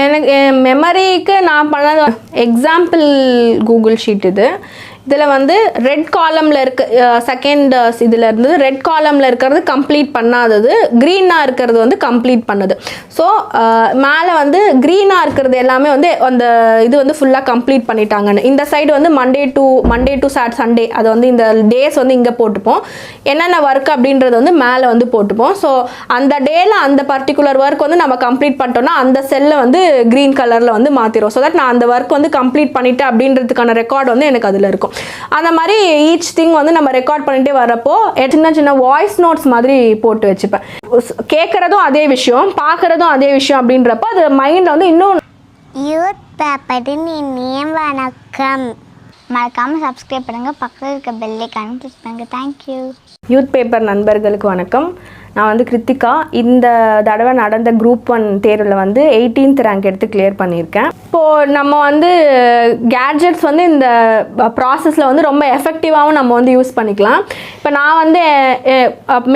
எனக்கு மெமரிக்கு நான் பண்ணது எக்ஸாம்பிள் கூகுள் ஷீட் இதில் வந்து ரெட் காலமில் இருக்க செகண்ட் இதில் இருந்தது ரெட் காலமில் இருக்கிறது கம்ப்ளீட் பண்ணாதது, க்ரீனாக இருக்கிறது வந்து கம்ப்ளீட் பண்ணுது. ஸோ மேலே வந்து க்ரீனாக இருக்கிறது எல்லாமே வந்து அந்த இது வந்து ஃபுல்லாக கம்ப்ளீட் பண்ணிட்டாங்கன்னு. இந்த சைடு வந்து மண்டே டு சண்டே அதை வந்து இந்த டேஸ் வந்து இங்கே போட்டுப்போம். என்னென்ன ஒர்க் அப்படின்றது வந்து மேலே வந்து போட்டுப்போம். ஸோ அந்த டேயில் அந்த பர்டிகுலர் ஒர்க் வந்து நம்ம கம்ப்ளீட் பண்ணிட்டோம்னா அந்த செல்லை வந்து க்ரீன் கலரில் வந்து மாற்றிடும். ஸோ தட் நான் அந்த ஒர்க் வந்து கம்ப்ளீட் பண்ணிட்டேன் அப்படின்றதுக்கான ரெக்கார்டு வந்து எனக்கு அதில் இருக்கும். அந்த மாதிரி ஈச் திங் வந்து நம்ம ரெக்கார்ட் பண்ணிட்டே வரப்போ சின்ன சின்ன வாய்ஸ் நோட்ஸ் மாதிரி போட்டு வச்சுப்பேன். கேட்குறதும் அதே விஷயம், பார்க்குறதும் அதே விஷயம் அப்படின்றப்போ அது மைண்டில் வந்து இன்னும் யூத் பேப்பரின் இனிய வணக்கம். மறக்காமல் சப்ஸ்கிரைப் பண்ணுங்கள், பக்கத்தில் இருக்க பெல் ஐகானை கிளிக் பண்ணுங்கள். தேங்க்யூ. யூத் பேப்பர் நண்பர்களுக்கு வணக்கம். நான் வந்து கிருத்திகா. இந்த தடவை நடந்த குரூப் 1 தேர்வில் வந்து 18th ரேங்க் எடுத்து கிளியர் பண்ணியிருக்கேன். இப்போது நம்ம வந்து கேட்ஜெட்ஸ் வந்து இந்த ப்ராசஸில் வந்து ரொம்ப எஃபெக்டிவாகவும் நம்ம வந்து யூஸ் பண்ணிக்கலாம். இப்போ நான் வந்து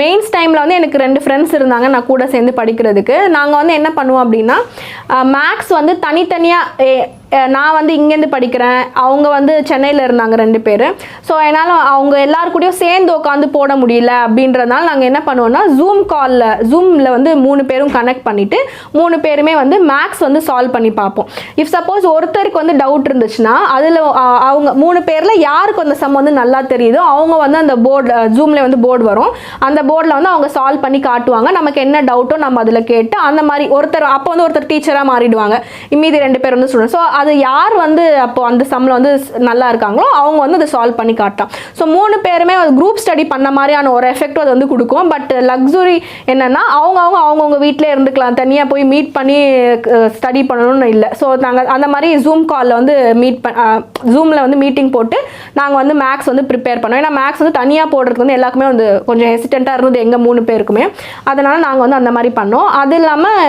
மெயின்ஸ் டைமில் வந்து எனக்கு 2 ஃப்ரெண்ட்ஸ் இருந்தாங்க நான் கூட சேர்ந்து படிக்கிறதுக்கு. நாங்கள் வந்து என்ன பண்ணுவோம் அப்படின்னா மேக்ஸ் வந்து தனித்தனியாக நான் வந்து இங்கேருந்து படிக்கிறேன், அவங்க வந்து சென்னையில் இருந்தாங்க 2 பேர். ஸோ என்னால் அவங்க எல்லாருக்கூடையும் சேர்ந்து உட்காந்து போட முடியல அப்படின்றதுனால நாங்கள் என்ன பண்ணுவோம்னா ஜூமில் வந்து 3 பேரும் கனெக்ட் பண்ணிவிட்டு 3 பேருமே வந்து மேக்ஸ் வந்து சால்வ் பண்ணி பார்ப்போம். இஃப் சப்போஸ் ஒருத்தருக்கு வந்து டவுட் இருந்துச்சுன்னா அதில் அவங்க 3 பேரில் யாருக்கு அந்த சம் வந்து நல்லா தெரியுதோ அவங்க வந்து அந்த போர்டு ஜூமில் வந்து போர்டு வரும், அந்த போர்டில் வந்து அவங்க சால்வ் பண்ணி காட்டுவாங்க. நமக்கு என்ன டவுட்டோ நம்ம அதில் கேட்டு அந்த மாதிரி அப்போ வந்து ஒருத்தர் டீச்சராக மாறிடுவாங்க, மீதி 2 பேர் வந்து ஸ்டூடெண்ட். ஸோ அது யார் வந்து அப்போ அந்த சம்மில் வந்து நல்லா இருக்காங்களோ அவங்க வந்து அதை சால்வ் பண்ணி காட்டலாம். ஸோ 3 பேருமே குரூப் ஸ்டடி பண்ண மாதிரியான ஒரு எஃபெக்ட் அது வந்து கொடுக்கும். பட் லக்ஸுரி என்னென்னா அவங்கவுங்க வீட்டிலே இருந்துக்கலாம், தனியாக போய் மீட் பண்ணி ஸ்டடி பண்ணணும்னு இல்லை. ஸோ நாங்கள் அந்த மாதிரி ஜூம் காலில் வந்து ஜூமில் வந்து மீட்டிங் போட்டு நாங்கள் வந்து மேக்ஸ் வந்து ப்ரிப்பேர் பண்ணோம். ஏன்னா மேக்ஸ் வந்து தனியாக போடுறதுக்கு வந்து எல்லாருக்குமே வந்து கொஞ்சம் ஹெசிடென்ட்டாக இருந்தது எங்கள் 3 பேருக்குமே. அதனால் நாங்கள் வந்து அந்த மாதிரி பண்ணோம். அது இல்லாமல்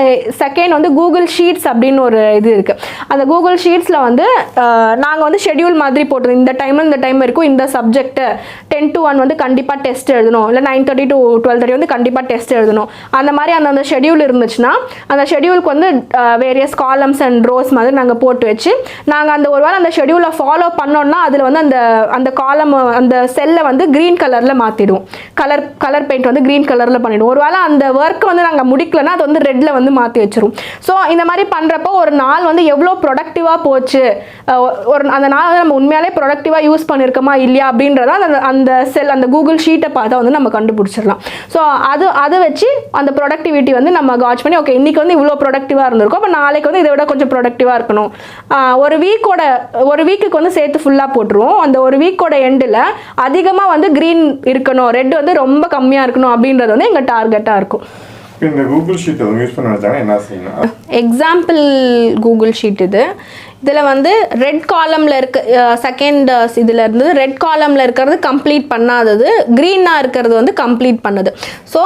செகண்ட் வந்து கூகுள் ஷீட்ஸ் அப்படின்னு ஒரு இது இருக்குது. அந்த கூகுள் ஷீட்ஸில் வந்து நாங்கள் வந்து ஷெடியூல் மாதிரி போட்டுருந்தோம். இந்த டைம் இருக்கும், இந்த சப்ஜெக்ட்டு 10 to 1 வந்து கண்டிப்பாக டெஸ்ட் எழுதணும், இல்லை 9:30 to 12:30 வந்து கண்டிப்பாக டெஸ்ட் எழுதணும். அந்த மாதிரி அந்த ஷெடியூல் இருந்துச்சுன்னா அந்த ஷெடியூலுக்கு வந்து வேரியஸ் காலம்ஸ் அண்ட் ரோஸ் மாதிரி நாங்கள் போட்டு வச்சு நாங்கள் அந்த ஒரு வாரம் அந்த ஷெடியூலை ஃபாலோ பண்ணோம்னா அதில் வந்து அந்த காலம் அந்த செல்லை வந்து க்ரீன் கலரில் மாற்றிடுவோம். கலர் பெயிண்ட் வந்து க்ரீன் கலரில் பண்ணிவிடுவோம். ஒரு வேளை அந்த ஒர்க் வந்து நாங்கள் முடிக்கலன்னா அது வந்து ரெட்டில் வந்து மாற்றி வச்சிரும். ஸோ இந்த மாதிரி பண்ணுறப்போ ஒரு நாள் வந்து எவ்வளோ ப்ரொடக்டிவாக போச்சு, அந்த நாள் வந்து நம்ம உண்மையாலே ப்ரொடக்டிவாக யூஸ் பண்ணியிருக்கோமா இல்லையா அப்படின்றத அந்த கூகுள் ஷீட்டை பார்த்தா வந்து நம்ம கண்டுபிடிச்சிடலாம். ஸோ அதை வச்சு அந்த ப்ரொடக்டிவிட்டி வந்து நம்ம காட்ச் பண்ணி ஓகே இன்றைக்கி வந்து இவ்வளோ ப்ரொடக்டிவாக இருந்திருக்கும், அப்போ நாளைக்கு வந்து இதை விட கொஞ்சம் ப்ரொடக்டிவாக இருக்கணும். ஒரு வீக்குக்கு வந்து சேர்த்து ஃபுல்லாக போட்டுருவோம். அந்த ஒரு வீக்கோட எண்டில் அதிகமாக வந்து க்ரீன் இருக்கணும், ரெட் வந்து ரொம்ப கம்மியாக இருக்கணும் அப்படின்றது வந்து எங்கள் டார்கெட்டாக இருக்கும். இந்த கூகுள் ஷீட் யூஸ் பண்ண வச்சாங்க என்ன செய்யணும்? எக்ஸாம்பிள் கூகுள் ஷீட் இதில் வந்து ரெட் காலமில் இருக்க செகண்ட் இதில் இருந்தது ரெட் காலமில் இருக்கிறது கம்ப்ளீட் பண்ணாதது, க்ரீனாக இருக்கிறது வந்து கம்ப்ளீட் பண்ணுது. ஸோ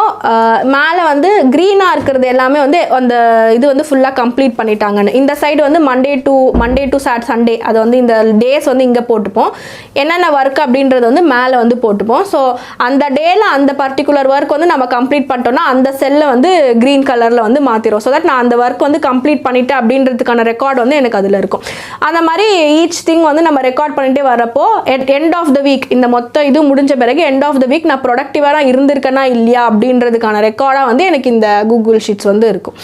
மேலே வந்து க்ரீனாக இருக்கிறது எல்லாமே வந்து அந்த இது வந்து ஃபுல்லாக கம்ப்ளீட் பண்ணிட்டாங்கன்னு. இந்த சைடு வந்து மண்டே டு சண்டே அதை வந்து இந்த டேஸ் வந்து இங்கே போட்டுப்போம். என்னென்ன ஒர்க் அப்படின்றது வந்து மேலே வந்து போட்டுப்போம். ஸோ அந்த டேயில் அந்த பர்டிகுலர் ஒர்க் வந்து நம்ம கம்ப்ளீட் பண்ணிட்டோம்னா அந்த செல்லை வந்து க்ரீன் கலரில் வந்து மாற்றிடும். ஸோ தட் நான் அந்த ஒர்க் வந்து கம்ப்ளீட் பண்ணிட்டேன் அப்படின்றதுக்கான ரெக்கார்டு வந்து எனக்கு அதில் இருக்கும். அந்த மாதிரி ஈச் திங் வந்து நம்ம ரெக்கார்ட் பண்ணிட்டே வரப்போ எண்ட் ஆஃப் த வீக் இந்த மொத்த இது முடிஞ்ச பிறகு எண்ட் ஆஃப் த வீக் நான் ப்ரொடக்டிவாக இருந்திருக்கேனா இல்லையா அப்படின்றதுக்கான ரெக்கார்டாக வந்து எனக்கு இந்த கூகுள் ஷீட்ஸ் வந்து இருக்கும்.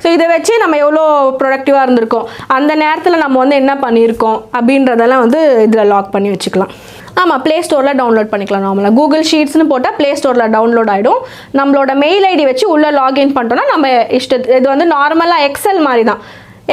ஸோ இதை வச்சு நம்ம எவ்வளோ ப்ரொடக்டிவாக இருந்திருக்கோம், அந்த நேரத்தில் நம்ம வந்து என்ன பண்ணியிருக்கோம் அப்படின்றதெல்லாம் வந்து இதில் லாக் பண்ணி வச்சுக்கலாம். ஆமாம், ப்ளே ஸ்டோரில் டவுன்லோட் பண்ணிக்கலாம். நார்மலாக கூகுள் ஷீட்ஸ்னு போட்டால் ப்ளே ஸ்டோரில் டவுன்லோட் ஆகிடும். நம்மளோட மெயில் ஐடி வச்சு உள்ளே லாகின் பண்ணிட்டோன்னா நம்ம இது வந்து நார்மலாக எக்ஸல் மாதிரி தான்.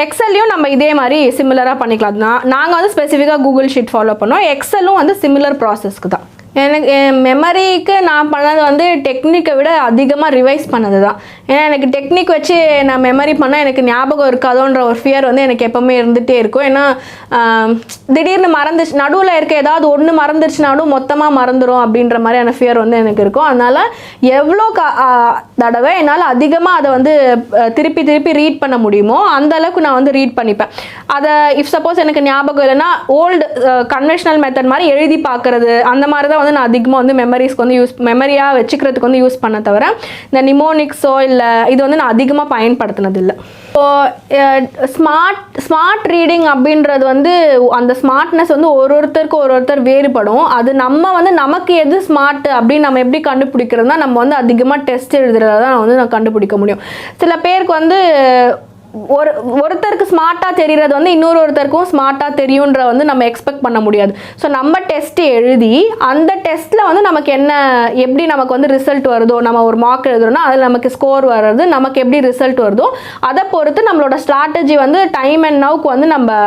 எக்ஸல்லையும் நம்ம இதே மாதிரி சிமிலராக பண்ணிக்கலாம். நாங்கள் வந்து ஸ்பெசிஃபிக்காக கூகுள் ஷீட் ஃபாலோ பண்ணோம். எக்ஸலும் வந்து சிமிலர் ப்ராசஸ்க்கு தான். எனக்கு மெமரிக்கு நான் பண்ணது வந்து டெக்னிக்கை விட அதிகமாக ரிவைஸ் பண்ணது தான். ஏன்னா எனக்கு டெக்னிக் வச்சு நான் மெமரி பண்ணால் எனக்கு ஞாபகம் இருக்காதோன்ற ஒரு ஃபியர் வந்து எனக்கு எப்போவுமே இருந்துகிட்டே இருக்கும். ஏன்னா திடீர்னு மறந்துச்சு, நடுவில் இருக்க ஏதாவது ஒன்று மறந்துருச்சுனாலும் மொத்தமாக மறந்துடும் அப்படின்ற மாதிரியான ஃபியர் வந்து எனக்கு இருக்கும். அதனால் எவ்வளோ தடவை என்னால் அதிகமாக அதை வந்து திருப்பி ரீட் பண்ண முடியுமோ அந்த அளவுக்கு நான் வந்து ரீட் பண்ணிப்பேன். அதை இஃப் சப்போஸ் எனக்கு ஞாபகம் இல்லைன்னா ஓல்டு கன்வென்ஷனல் மெத்தட் மாதிரி எழுதி பார்க்குறது, அந்த மாதிரி தான் வந்து நான் அதிகமாக வந்து மெமரிஸ்க்கு வந்து மெமரியாக வச்சுக்கிறதுக்கு வந்து யூஸ் பண்ண தவிர இந்த நிமோனிக்ஸோ இல்லை இல்லை இது வந்து நான் அதிகமாக பயன்படுத்தினது இல்லை. ஸோ ஸ்மார்ட் ரீடிங் அப்படின்றது வந்து அந்த ஸ்மார்ட்னஸ் வந்து ஒருத்தர் வேறுபடும். அது நம்ம வந்து நமக்கு எது ஸ்மார்ட் அப்படின்னு நம்ம எப்படி கண்டுபிடிக்கிறதுனா நம்ம வந்து அதிகமாக டெஸ்ட் எழுதுறத தான் வந்து நான் கண்டுபிடிக்க முடியும். சில பேருக்கு வந்து ஒருத்தருக்கு ஸ்மார்ட்டாக தெரிகிறது வந்து ஒருத்தருக்கும் ஸ்மார்ட்டாக தெரியுன்ற வந்து நம்ம எக்ஸ்பெக்ட் பண்ண முடியாது. ஸோ நம்ம டெஸ்ட் எழுதி அந்த டெஸ்ட்டில் வந்து நமக்கு என்ன எப்படி நமக்கு வந்து ரிசல்ட் வருதோ, நம்ம ஒரு மார்க் எழுதுறோம்னா அதில் நமக்கு ஸ்கோர் வர்றது நமக்கு எப்படி ரிசல்ட் வருதோ அதை பொறுத்து நம்மளோட ஸ்ட்ராட்டஜி வந்து டைம் அண்ட் நவுக்கு வந்து நம்ம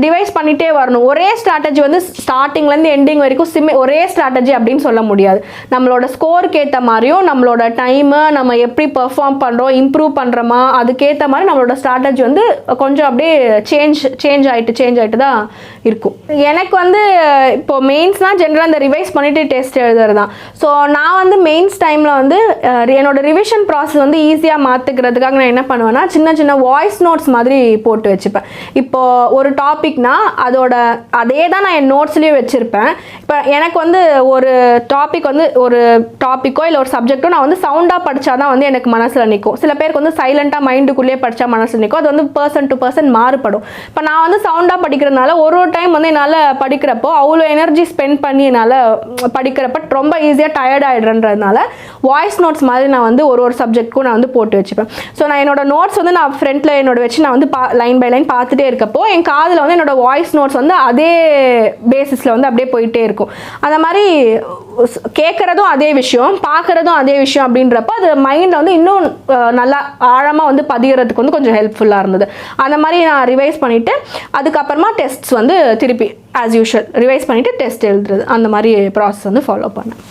டிவைஸ் பண்ணிகிட்டே வரணும். ஒரே ஸ்ட்ராட்டஜி வந்து ஸ்டார்டிங்லேருந்து எண்டிங் வரைக்கும் ஒரே ஸ்ட்ராட்டஜி அப்படின்னு சொல்ல முடியாது. நம்மளோட ஸ்கோருக்கு ஏற்ற மாதிரியும் நம்மளோட டைமு நம்ம எப்படி பெர்ஃபார்ம் பண்ணுறோம் இம்ப்ரூவ் பண்ணுறோமா அதுக்கேற்ற மாதிரி நம்மளோட ஸ்ட்ராட்டஜி வந்து கொஞ்சம் அப்படியே சேஞ்ச் ஆகிட்டு தான் இருக்கும். எனக்கு வந்து இப்போ மெயின்ஸ்னால் ஜென்ரலாக இந்த ரிவைஸ் பண்ணிவிட்டு டெஸ்ட் எழுதுறது தான். ஸோ நான் வந்து மெயின்ஸ் டைமில் வந்து என்னோட ரிவிஷன் ப்ராசஸ் வந்து ஈஸியாக மாற்றுக்கிறதுக்காக நான் என்ன பண்ணுவேன்னா சின்ன வாய்ஸ் நோட்ஸ் மாதிரி போட்டு வச்சுப்பேன். இப்போது ஒரு டாபிக்னா அதே தான் நான் என் நோட்ஸ்லேயே வச்சுருப்பேன். இப்போ எனக்கு வந்து ஒரு டாப்பிக்கோ இல்லை ஒரு சப்ஜெக்டோ நான் வந்து சவுண்டாக படித்தா தான் வந்து எனக்கு மனசில் நிற்கும். சில பேருக்கு வந்து சைலண்ட்டாக மைண்டுக்குள்ளே படித்தா மனசு நிற்கும். அது வந்து பர்சன் டு பர்சன் மாறுபடும். இப்போ நான் வந்து சவுண்டாக படிக்கிறதுனால ஒரு டைம் வந்து என்னால் படிக்கிறப்போ அவ்வளோ எனர்ஜி ஸ்பெண்ட் பண்ணி என்னால் படிக்கிறப்ப ரொம்ப ஈஸியாக டயர்ட் ஆகிடுறதுனால வாய்ஸ் நோட்ஸ் மாதிரி நான் வந்து ஒரு சப்ஜெக்ட்க்கும் நான் வந்து போட்டு வச்சுப்பேன். ஸோ நான் என்னோட நோட்ஸ் வந்து நான் ஃப்ரண்ட்டில் என்னோட வச்சு நான் வந்து லைன் பை லைன் பார்த்துட்டே இருக்கப்போ என் காதில் வந்து என்னோட வாய்ஸ் நோட்ஸ் வந்து அதே பேசிஸில் வந்து அப்படியே போயிட்டே இருக்கும். அந்த மாதிரி கேட்குறதும் அதே விஷயம் பார்க்குறதும் அதே விஷயம் அப்படின்றப்போ அது மைண்டில் வந்து இன்னும் நல்லா ஆழமாக வந்து பதிகிறதுக்கு வந்து கொஞ்சம் ஹெல்ப்ஃபுல்லாக இருந்தது. அந்த மாதிரி நான் ரிவைஸ் பண்ணிவிட்டு அதுக்கப்புறமா டெஸ்ட்ஸ் வந்து திருப்பி ஆஸ் யூஷுவல் ரிவைஸ் பண்ணிவிட்டு டெஸ்ட் எழுதுறது அந்த மாதிரி ப்ராசஸ் வந்து ஃபாலோ பண்ணேன்.